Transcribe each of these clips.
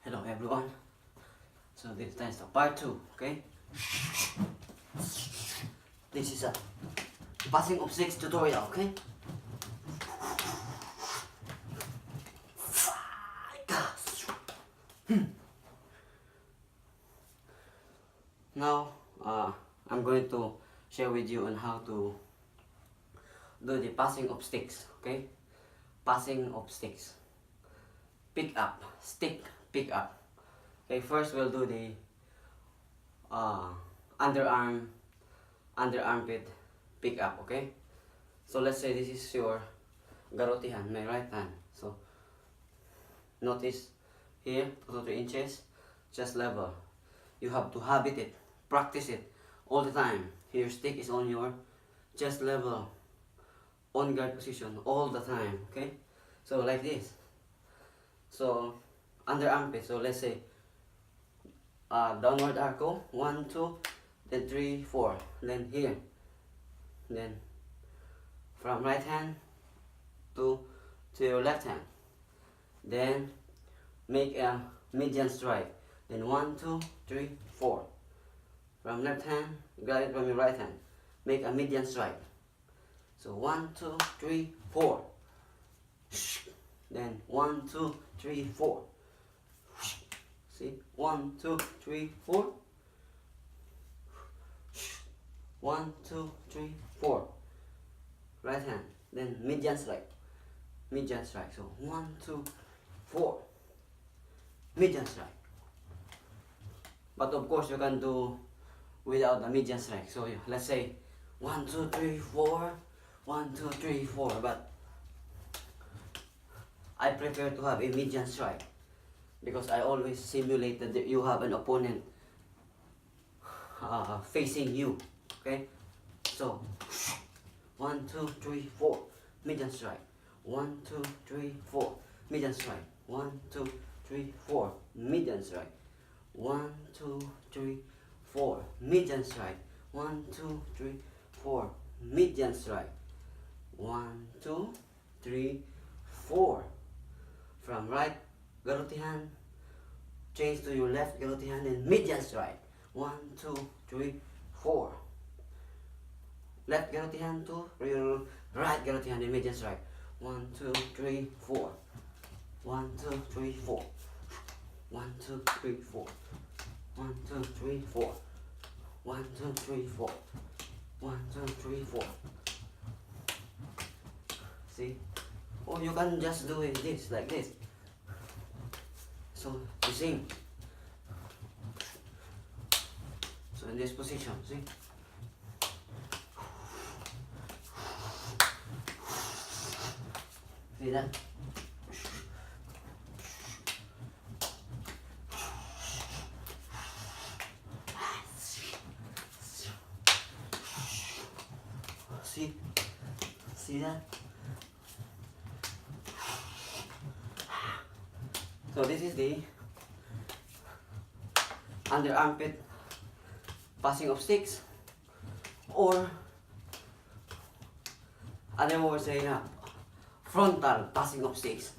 Hello everyone. So this is the part 2, okay? This is a passing of 6 tutorial, okay? Now, I'm going to share with you on how to do the passing of sticks, okay? Passing of sticks. Pick up, stick, pick up. Okay, first we'll do the underarm, under armpit pick up, okay? So let's say this is your garrote hand, my right hand. So notice here, 2 to 3 inches, just level. You have to habit it, practice it all the time. Your stick is on your chest level, on guard position all the time, okay? So like this. So under armpit, so let's say downward arco, 1, 2, then 3, 4, then here, then from right hand to your left hand, then make a median strike, then 1, 2, 3, 4, from left hand, grab it from your right hand, make a median strike, so 1, 2, 3, 4, then 1, 2, 3, 4, see, 1, 2, 3, 4, 1, 2, 3, 4, right hand, then median strike, so 1, 2, 4, median strike. But of course you can do without the median strike. So let's say 1, 2, 3, 4, 1, 2, 3, 4, but I prefer to have a median strike because I always simulate that you have an opponent facing you, okay? So 1, 2, 3, 4, median strike, 1, 2, 3, 4, median strike, 1, 2, 3, 4, median strike, 1, 2, 3, 4, median strike, 1, 2, 3, 4, median strike, 1, 2, 3, 4. From right garrote hand, change to your left garrote hand and median strike. 1, 2, 3, 4. Left garrote hand to your right garrote hand and median strike. 1, 2, 3, 4. 1, 2, 3, 4. 1, 2, 3, 4. 1, 2, 3, 4. 1, 2, 3, 4. 1, 2, 3, 4. See? Or you can just do it this, like this. So you see. So in this position, see? See that? See? See that? So this is the under armpit passing of sticks, or other words say frontal passing of sticks.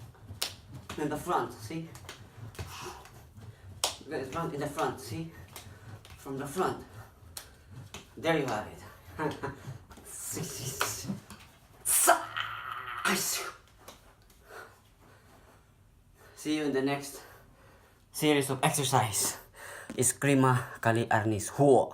In the front, see? It's front in the front, see? From the front. There you have it. See you in the next series of exercise. Eskrima kali Arnis. Huo.